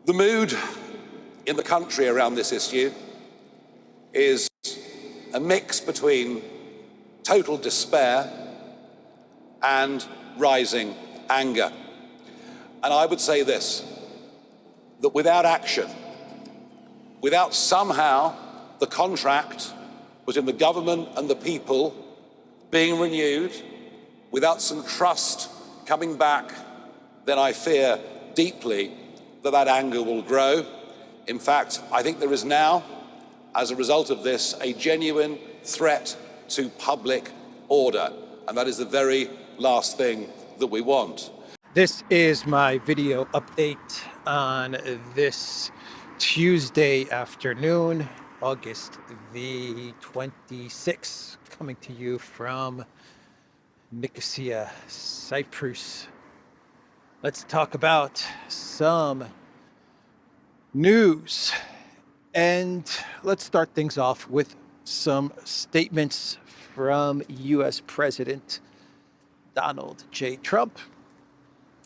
The mood in the country around this issue is a mix between total despair and rising anger. And I would say this, that without action, without somehow the contract between the government and the people being renewed, without some trust coming back, then I fear deeply that that anger will grow. In fact, I think there is now, as a result of this, a genuine threat to public order. And that is the very last thing that we want. This is my video update on this Tuesday afternoon, August the 26th, coming to you from Nicosia, Cyprus. Let's talk about some news, and let's start things off with some statements from U.S. President Donald J. Trump.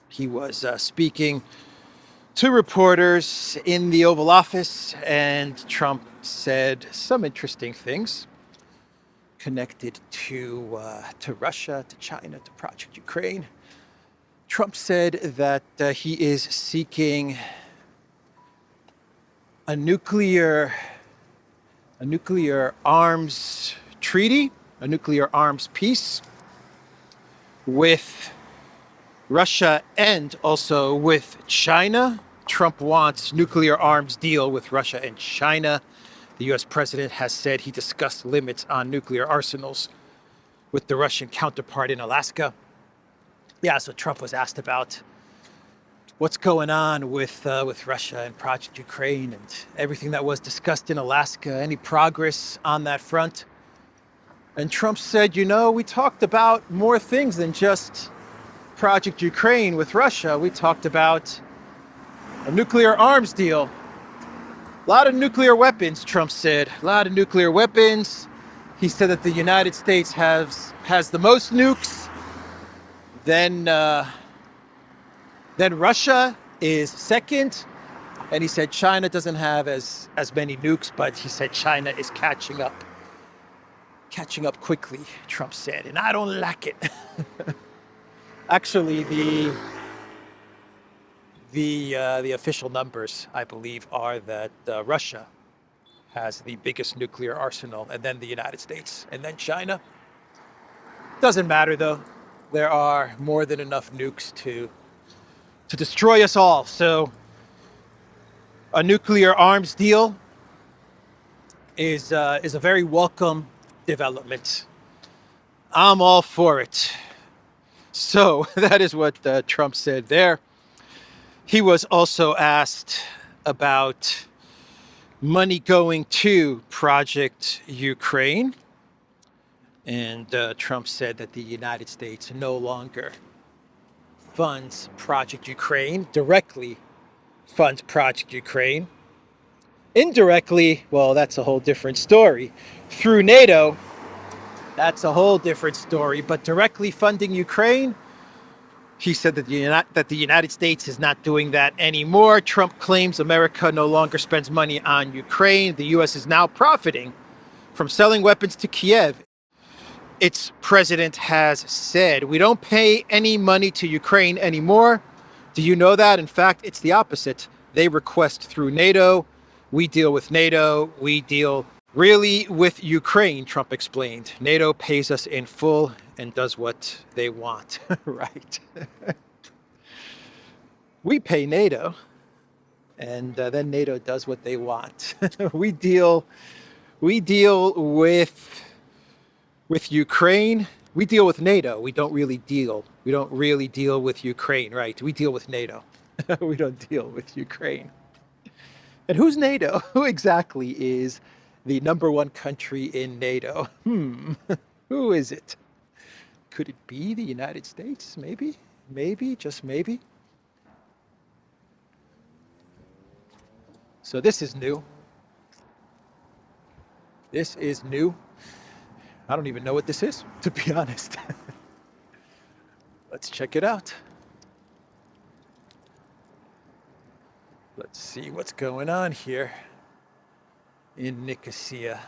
He was speaking to reporters in the Oval Office, and Trump said some interesting things connected to Russia, to China, to Project Ukraine. Trump said that he is seeking a nuclear arms treaty, a nuclear arms peace with Russia and also with China. Trump wants nuclear arms deal with Russia and China. The U.S. president has said he discussed limits on nuclear arsenals with the Russian counterpart in Alaska. Yeah, so Trump was asked about what's going on with Russia and Project Ukraine and everything that was discussed in Alaska, any progress on that front. And Trump said, you know, we talked about more things than just Project Ukraine with Russia. We talked about a nuclear arms deal. A lot of nuclear weapons, Trump said. A lot of nuclear weapons. He said that the United States has the most nukes. Then Russia is second. And he said China doesn't have as many nukes, but he said China is catching up quickly, Trump said. And I don't like it. Actually, the official numbers, I believe, are that Russia has the biggest nuclear arsenal, and then the United States, and then China. Doesn't matter, though. There are more than enough nukes to destroy us all. So a nuclear arms deal is a very welcome development. I'm all for it. So that is what Trump said there. He was also asked about money going to Project Ukraine. And Trump said that the United States no longer funds Project Ukraine, directly funds Project Ukraine. Indirectly, well, that's a whole different story. Through NATO, that's a whole different story. But directly funding Ukraine, he said that the United States is not doing that anymore. Trump claims America no longer spends money on Ukraine. The U.S. is now profiting from selling weapons to Kiev. Its president has said, we don't pay any money to Ukraine anymore. Do you know that? In fact, it's the opposite. They request through NATO. We deal with NATO. We deal really with Ukraine, Trump explained. NATO pays us in full and does what they want. Right. We pay NATO, and then NATO does what they want. We deal with Ukraine. We deal with NATO. We don't really deal with Ukraine, right? We deal with NATO. We don't deal with Ukraine. And who's NATO? Who exactly is the number one country in NATO? Who is it? Could it be the United States? Maybe, just maybe. So this is new. This is new. I don't even know what this is, to be honest. Let's check it out. Let's see what's going on here in Nicosia.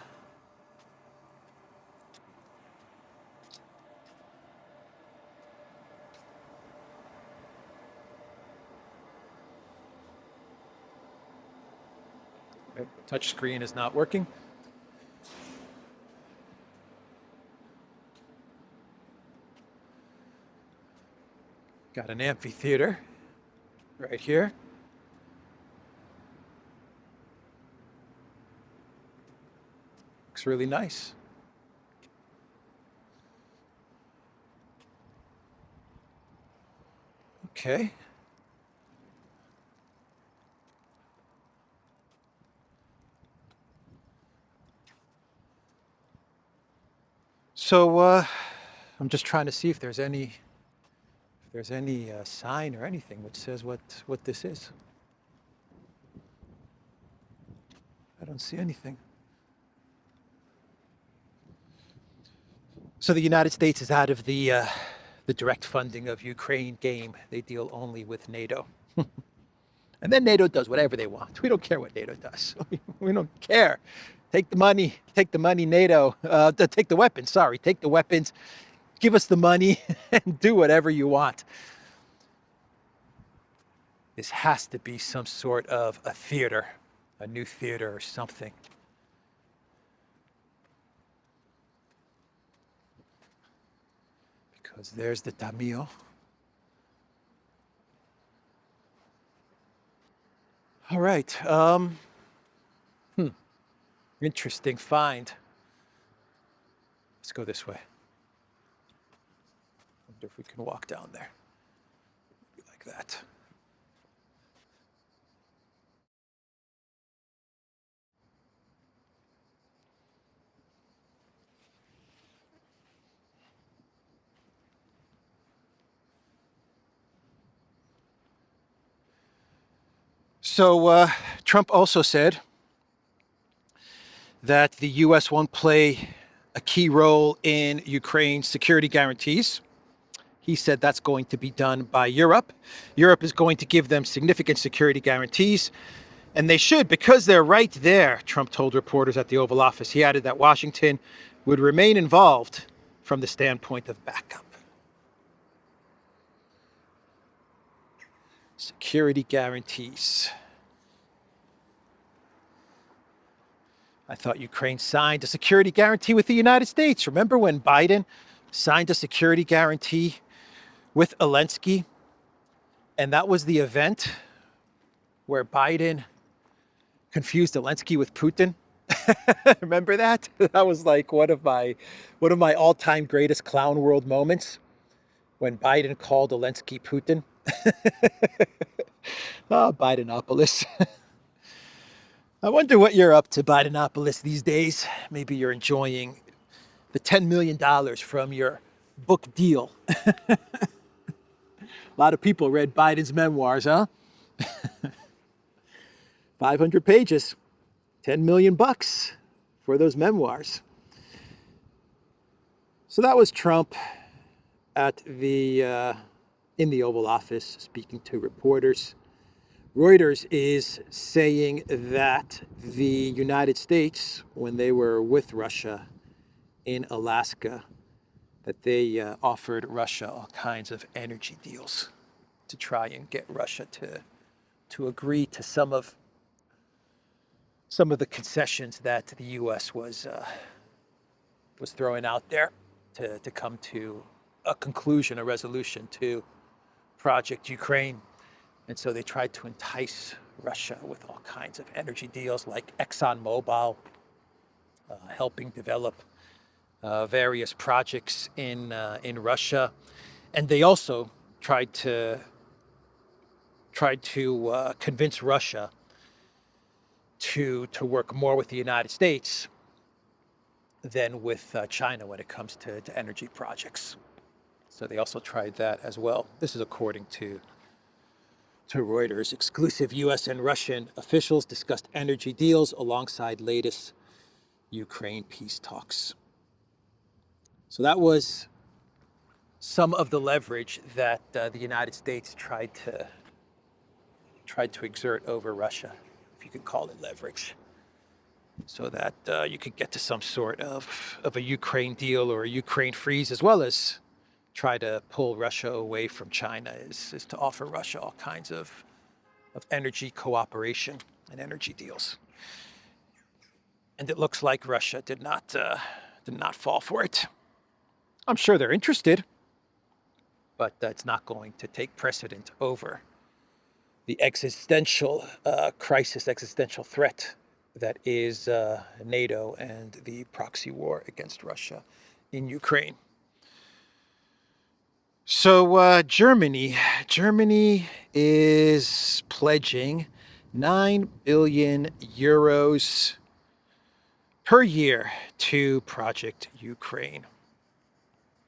Touch screen is not working. Got an amphitheater right here. Looks really nice. Okay. So I'm just trying to see if there's any sign or anything which says what this is. I don't see anything. So the United States is out of the direct funding of Ukraine game. They deal only with NATO. And then NATO does whatever they want. We don't care what NATO does. We don't care. Take the money, NATO. Take the weapons, sorry. Take the weapons, give us the money, and do whatever you want. This has to be some sort of a theater, a new theater or something. Because there's the Tamil. All right. Interesting find. Let's go this way. Wonder if we can walk down there. Maybe like that. So Trump also said that the U.S. won't play a key role in Ukraine's security guarantees. He said that's going to be done by Europe. Europe is going to give them significant security guarantees, and they should, because they're right there, Trump told reporters at the Oval Office. He added that Washington would remain involved from the standpoint of backup. Security guarantees. I thought Ukraine signed a security guarantee with the United States. Remember when Biden signed a security guarantee with Zelensky? And that was the event where Biden confused Zelensky with Putin. Remember that? That was like one of my all-time greatest clown world moments, when Biden called Zelensky Putin. Oh, Bidenopolis. I wonder what you're up to, Bidenopolis, these days. Maybe you're enjoying the $10 million from your book deal. A lot of people read Biden's memoirs, huh? 500 pages, 10 million bucks for those memoirs. So that was Trump at in the Oval Office speaking to reporters. Reuters is saying that the United States, when they were with Russia in Alaska, that they offered Russia all kinds of energy deals to try and get Russia to agree to some of the concessions that the U.S. was throwing out there to come to a conclusion, a resolution to Project Ukraine. And so they tried to entice Russia with all kinds of energy deals, like ExxonMobil helping develop various projects in Russia, and they also tried to convince Russia to work more with the United States than with China when it comes to energy projects. So they also tried that as well. This is according to Reuters. Exclusive U.S. and Russian officials discussed energy deals alongside latest Ukraine peace talks. So that was some of the leverage that the United States tried tried to exert over Russia, if you could call it leverage, so that you could get to some sort of a Ukraine deal or a Ukraine freeze, as well as try to pull Russia away from China, is to offer Russia all kinds of energy cooperation and energy deals. And it looks like Russia did not fall for it. I'm sure they're interested, but that's not going to take precedent over the existential crisis, existential threat that is NATO and the proxy war against Russia in Ukraine. So Germany is pledging 9 billion euros per year to Project Ukraine.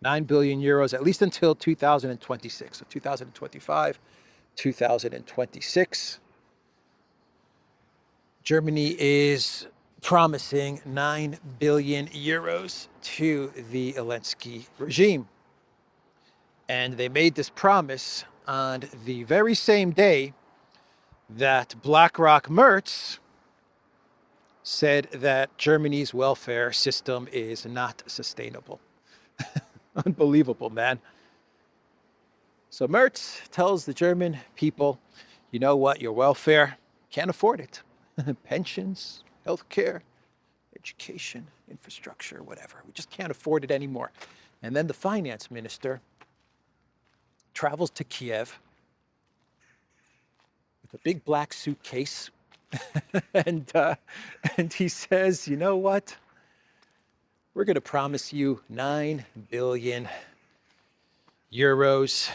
9 billion euros, at least until 2026. So 2025, 2026. Germany is promising 9 billion euros to the Zelensky regime. And they made this promise on the very same day that BlackRock Merz said that Germany's welfare system is not sustainable. Unbelievable, man. So Merz tells the German people, you know what, your welfare, can't afford it. Pensions, healthcare, education, infrastructure, whatever. We just can't afford it anymore. And then the finance minister travels to Kiev with a big black suitcase and he says, you know what? We're going to promise you 9 billion euros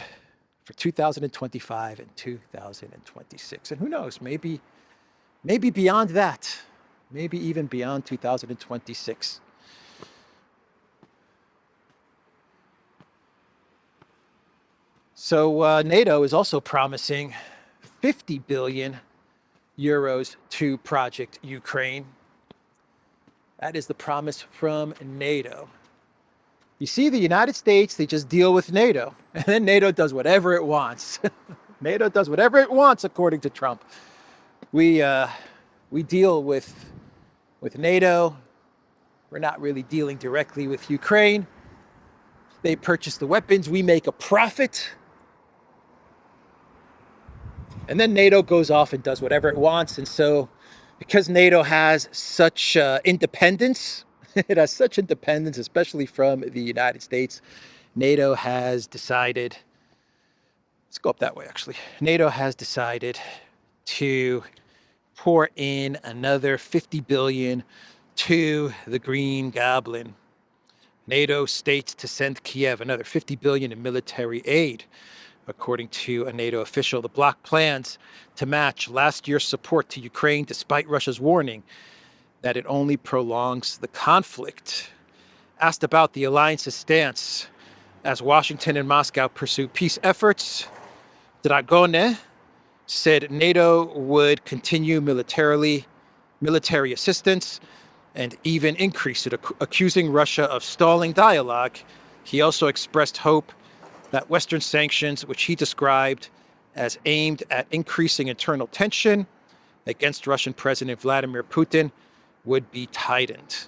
for 2025 and 2026. And who knows, maybe beyond that, maybe even beyond 2026. So NATO is also promising 50 billion euros to Project Ukraine. That is the promise from NATO. You see, the United States, they just deal with NATO, and then NATO does whatever it wants. NATO does whatever it wants, according to Trump. We deal with NATO. We're not really dealing directly with Ukraine. They purchase the weapons. We make a profit. And then NATO goes off and does whatever it wants. And so, because NATO has such independence, it has such independence, especially from the United States, NATO has decided, let's go up that way actually. NATO has decided to pour in another 50 billion to the Green Goblin. NATO states to send Kiev another 50 billion in military aid. According to a NATO official, the bloc plans to match last year's support to Ukraine despite Russia's warning that it only prolongs the conflict. Asked about the alliance's stance as Washington and Moscow pursue peace efforts, Dragone said NATO would continue military assistance and even increase it, accusing Russia of stalling dialogue. He also expressed hope that Western sanctions, which he described as aimed at increasing internal tension against Russian President Vladimir Putin, would be tightened.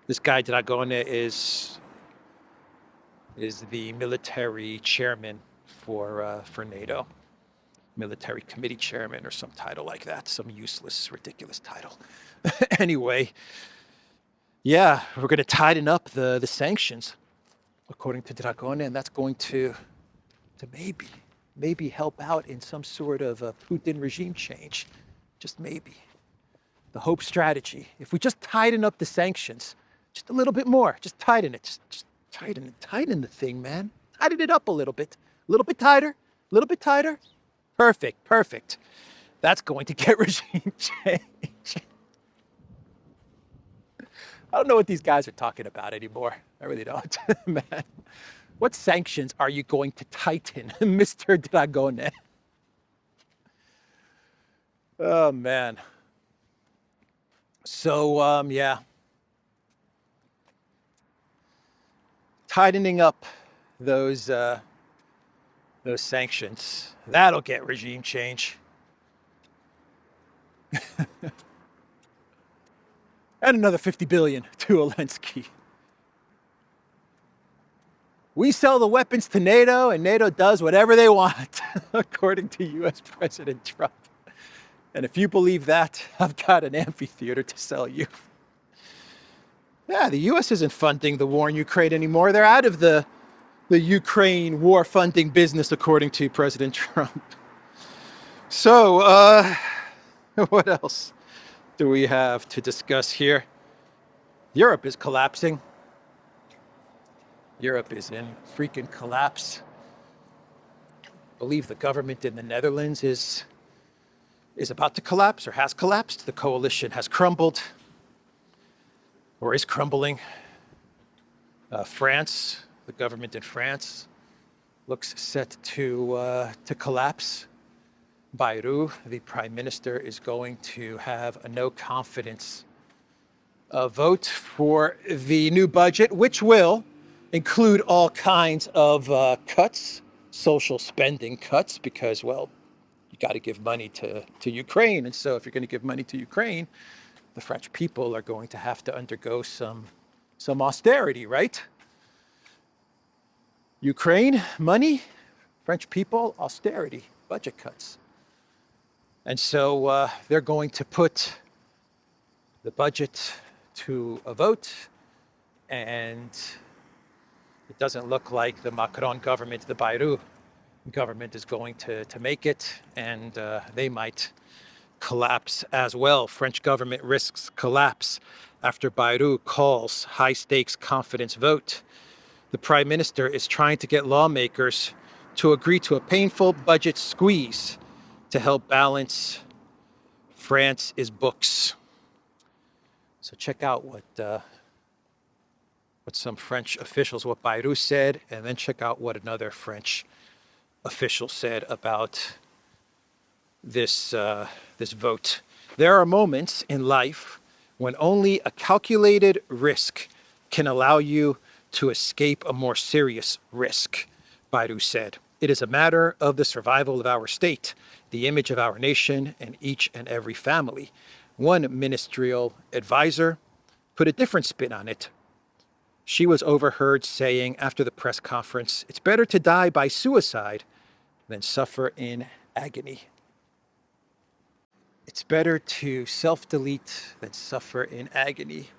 This guy, Dragone, is the military chairman for NATO, military committee chairman or some title like that, some useless, ridiculous title. Anyway, yeah, we're going to tighten up the sanctions, according to Dragone, and that's going to maybe help out in some sort of a Putin regime change. Just maybe. The hope strategy. If we just tighten up the sanctions, just a little bit more, just tighten it. Just tighten the thing, man. Tighten it up a little bit tighter, a little bit tighter. Perfect. That's going to get regime change. I don't know what these guys are talking about anymore. I really don't, man. What sanctions are you going to tighten, Mr. Dragone? Oh, man. So, yeah. Tightening up those sanctions, that'll get regime change. And another 50 billion to Zelensky. We sell the weapons to NATO and NATO does whatever they want, according to US President Trump. And if you believe that, I've got an amphitheater to sell you. Yeah, the US isn't funding the war in Ukraine anymore. They're out of the Ukraine war funding business, according to President Trump. So, what else do we have to discuss here? Europe is collapsing. Europe is in freaking collapse. I believe the government in the Netherlands is about to collapse or has collapsed. The coalition has crumbled or is crumbling. France, the government in France, looks set to collapse. Bayrou, the prime minister, is going to have a no confidence vote for the new budget, which will include all kinds of cuts, social spending cuts, because, well, you got to give money to Ukraine. And so if you're going to give money to Ukraine, the French people are going to have to undergo some austerity, right? Ukraine, money, French people, austerity, budget cuts. And so they're going to put the budget to a vote, and it doesn't look like the Macron government, the Bayrou government, is going to make it, and they might collapse as well. French government risks collapse after Bayrou calls high-stakes confidence vote. The prime minister is trying to get lawmakers to agree to a painful budget squeeze to help balance France's books. So check out what some French officials, what Bayrou said, and then check out what another French official said about this vote. There are moments in life when only a calculated risk can allow you to escape a more serious risk, Bayrou said. It is a matter of the survival of our state, the image of our nation, and each and every family. One ministerial advisor put a different spin on it. She was overheard saying after the press conference, "It's better to die by suicide than suffer in agony." It's better to self-delete than suffer in agony,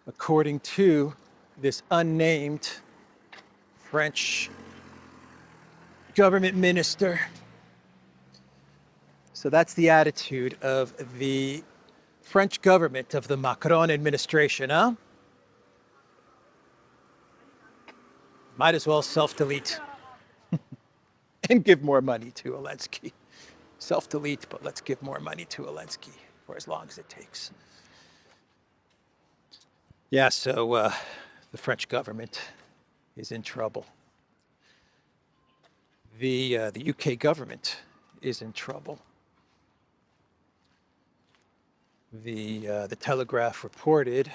according to this unnamed French government minister. So that's the attitude of the French government, of the Macron administration, huh? Might as well self-delete and give more money to Zelensky. Self-delete, but let's give more money to Zelensky for as long as it takes. Yeah, so the French government is in trouble. The UK government is in trouble. The Telegraph reported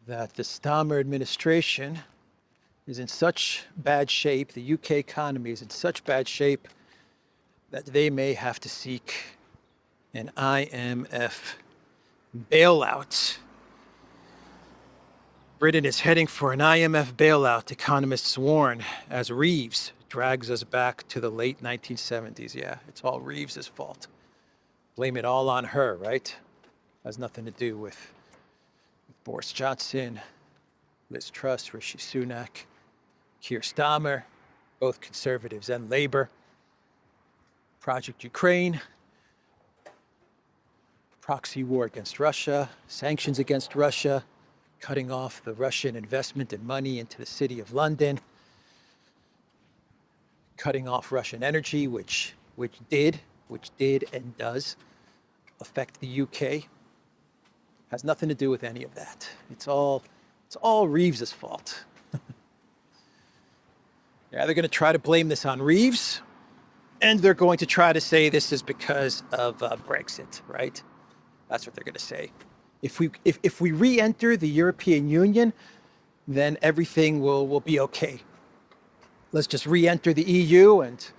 that the Starmer administration is in such bad shape, the UK economy is in such bad shape, that they may have to seek an IMF bailout. Britain is heading for an IMF bailout, economists warn, as Reeves drags us back to the late 1970s. Yeah, it's all Reeves' fault. Blame it all on her, right? Has nothing to do with Boris Johnson, Liz Truss, Rishi Sunak, Keir Starmer, both conservatives and Labour. Project Ukraine, proxy war against Russia, sanctions against Russia, cutting off the Russian investment and money into the city of London, cutting off Russian energy, which did and does affect the UK. Has nothing to do with any of that. It's all Reeves' fault. Yeah, they're going to try to blame this on Reeves, and they're going to try to say this is because of Brexit, right? That's what they're going to say. If we re-enter the European Union, then everything will be okay. Let's just re-enter the EU and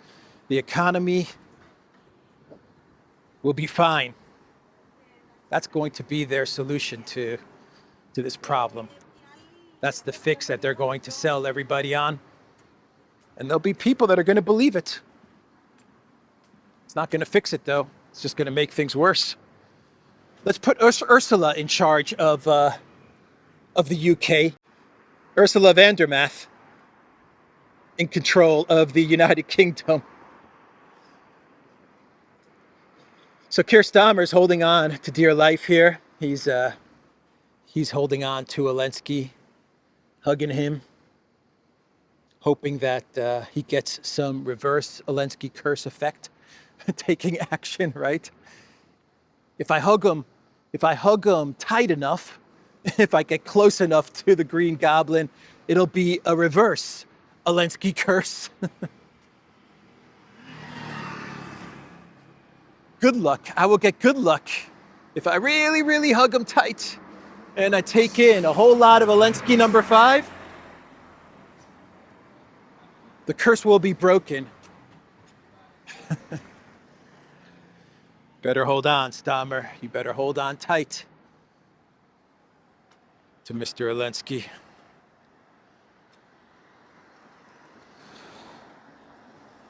the economy will be fine. That's going to be their solution to this problem. That's the fix that they're going to sell everybody on. And there'll be people that are going to believe it. It's not going to fix it, though. It's just going to make things worse. Let's put Ursula in charge of the UK. Ursula von der Math in control of the United Kingdom. So Keir Starmer's holding on to dear life here. He's holding on to Zelensky, hugging him, hoping that he gets some reverse Zelensky curse effect, taking action, right? If I hug him tight enough, if I get close enough to the Green Goblin, it'll be a reverse Zelensky curse. Good luck. I will get good luck if I really, really hug him tight and I take in a whole lot of Zelensky number 5. The curse will be broken. Better hold on, Starmer. You better hold on tight to Mr. Zelensky.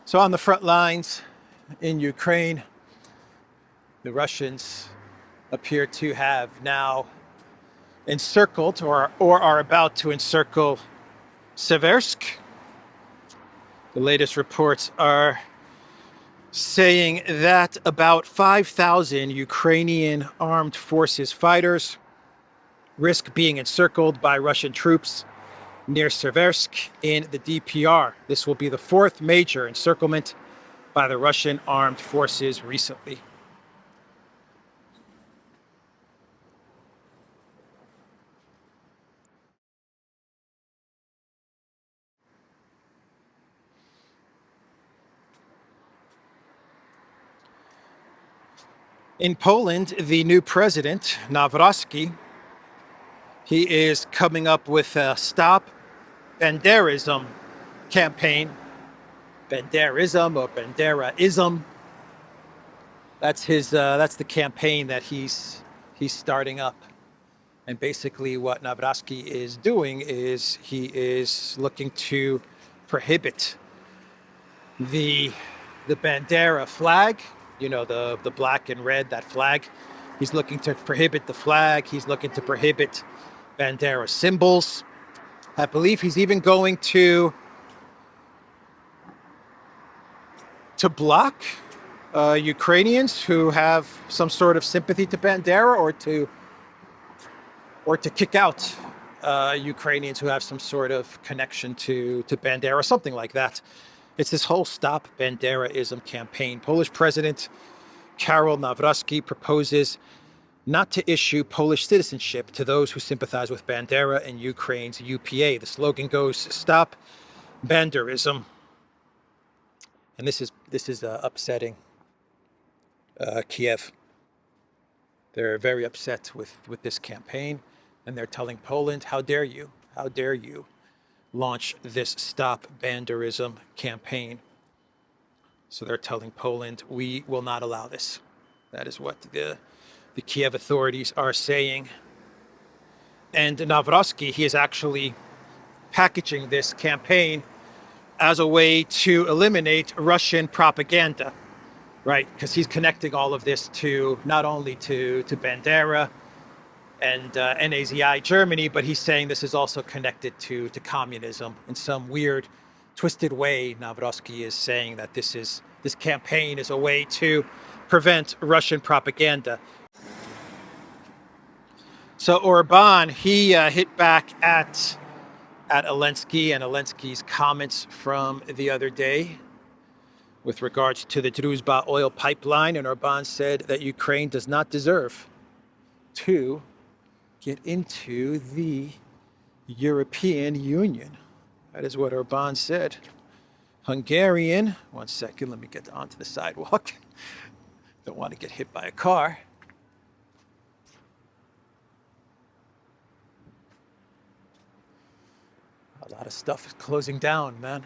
So on the front lines in Ukraine, the Russians appear to have now encircled or are about to encircle Seversk. The latest reports are saying that about 5,000 Ukrainian armed forces fighters risk being encircled by Russian troops near Seversk in the DPR. This will be the 4th major encirclement by the Russian armed forces recently. In Poland, the new president, Nawrocki, he is coming up with a Stop Banderism campaign. Banderism or Banderaism. That's the campaign that he's starting up. And basically what Nawrocki is doing is he is looking to prohibit the Bandera flag, the black and red, that flag. He's looking to prohibit the flag. He's looking to prohibit Bandera symbols. I believe he's even going to block Ukrainians who have some sort of sympathy to Bandera, or to kick out Ukrainians who have some sort of connection to Bandera, something like that. It's this whole Stop Banderaism campaign. Polish President Karol Nawrocki proposes not to issue Polish citizenship to those who sympathize with Bandera and Ukraine's UPA. The slogan goes, "Stop Banderism." And this is upsetting Kiev. They're very upset with this campaign, and they're telling Poland, how dare you launch this Stop Banderism campaign. So they're telling Poland, we will not allow this. That is what the Kiev authorities are saying. And Nawrocki, he is actually packaging this campaign as a way to eliminate Russian propaganda, right? Because he's connecting all of this to not only to Bandera and Nazi Germany, but he's saying this is also connected to communism in some weird, twisted way. Nawrocki is saying that this campaign is a way to prevent Russian propaganda. So Orban, he hit back at Zelensky and Zelensky's comments from the other day with regards to the Druzhba oil pipeline, and Orban said that Ukraine does not deserve to get into the European Union. That is what Orban said. Hungarian, one second, let me get onto the sidewalk. Don't want to get hit by a car. A lot of stuff is closing down, man.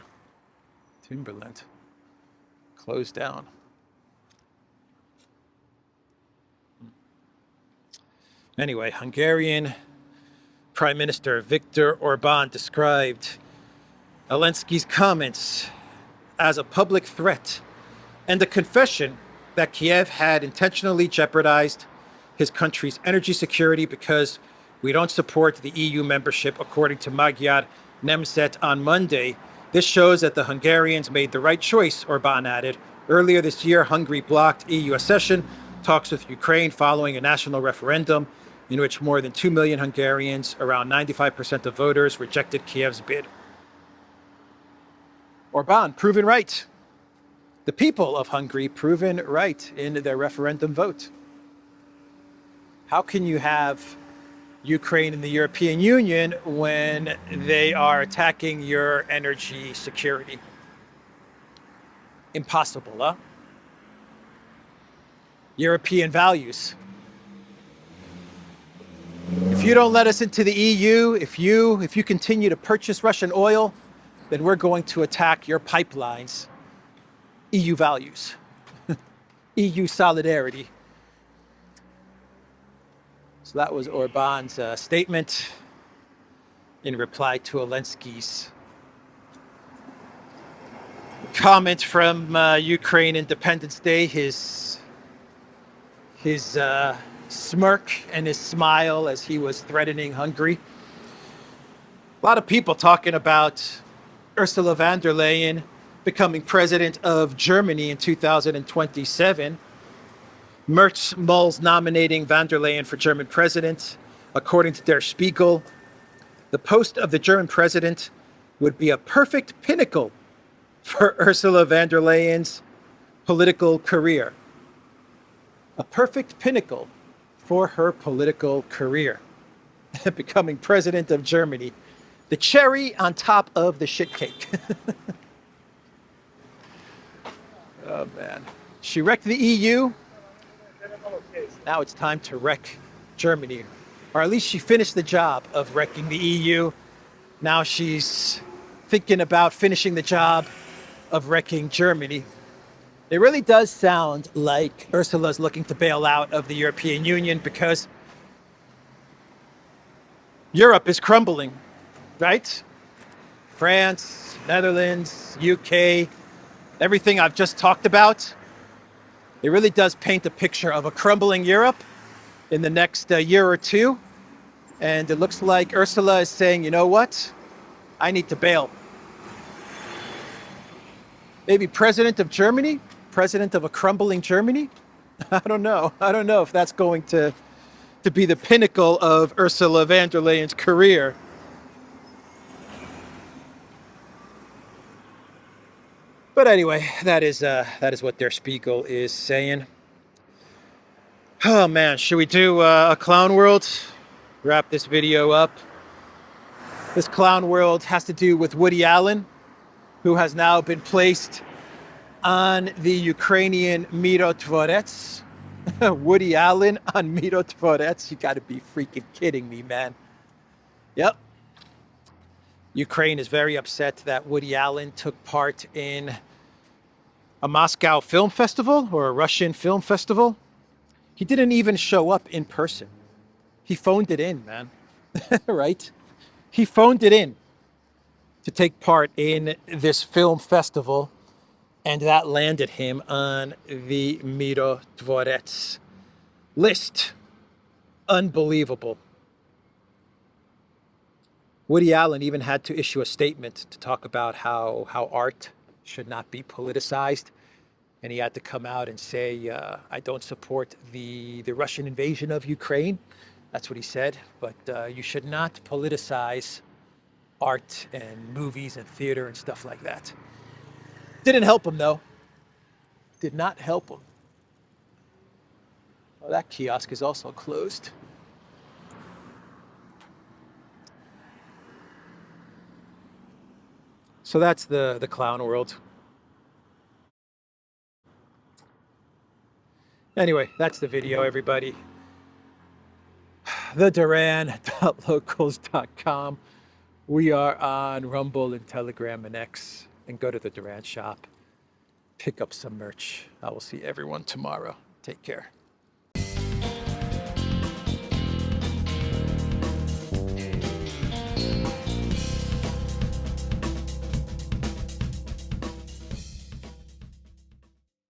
Timberland closed down. Anyway, Hungarian Prime Minister Viktor Orban described Zelensky's comments as a public threat and a confession that Kiev had intentionally jeopardized his country's energy security because we don't support the EU membership, according to Magyar Nemzet on Monday. This shows that the Hungarians made the right choice, Orban added. Earlier this year, Hungary blocked EU accession talks with Ukraine following a national referendum in which more than 2 million Hungarians, around 95% of voters, rejected Kiev's bid. Orban, proven right. The people of Hungary proven right in their referendum vote. How can you have Ukraine in the European Union when they are attacking your energy security? Impossible, huh? European values. If you don't let us into the EU, if you continue to purchase Russian oil, then we're going to attack your pipelines. EU values, EU solidarity. So that was Orban's statement in reply to Zelensky's comment from Ukraine Independence Day. His smirk and his smile as he was threatening Hungary. A lot of people talking about Ursula von der Leyen becoming president of Germany in 2027. Merz Mulls nominating von der Leyen for German president. According to Der Spiegel, the post of the German president would be a perfect pinnacle for Ursula von der Leyen's political career. A perfect pinnacle for her political career. Becoming president of Germany. The cherry on top of the shit cake. Oh man. She wrecked the EU. Now it's time to wreck Germany. Or at least she finished the job of wrecking the EU. Now she's thinking about finishing the job of wrecking Germany. It really does sound like Ursula's looking to bail out of the European Union because Europe is crumbling, right? France, Netherlands, UK, everything I've just talked about. It really does paint a picture of a crumbling Europe in the next year or two. And it looks like Ursula is saying, you know what? I need to bail. Maybe president of Germany? President of a crumbling Germany? I don't know. I don't know if that's going to be the pinnacle of Ursula von der Leyen's career. But anyway, that is what Der Spiegel is saying. Oh man, should we do a clown world? Wrap this video up. This clown world has to do with Woody Allen, who has now been placed on the Ukrainian Mirotvorets. Woody Allen on Mirotvorets. You gotta be freaking kidding me, man. Yep. Ukraine is very upset that Woody Allen took part in a Moscow film festival or a Russian film festival. He didn't even show up in person. He phoned it in, man. Right? He phoned it in to take part in this film festival, and that landed him on the Mirotvorets list. Unbelievable. Woody Allen even had to issue a statement to talk about how art should not be politicized. And he had to come out and say, I don't support the Russian invasion of Ukraine. That's what he said. But you should not politicize art and movies and theater and stuff like that. Didn't help him, though. Did not help him. Oh, that kiosk is also closed. So that's the clown world. Anyway, that's the video, everybody. TheDuran.locals.com. We are on Rumble and Telegram and X. And go to the Duran shop. Pick up some merch. I will see everyone tomorrow. Take care.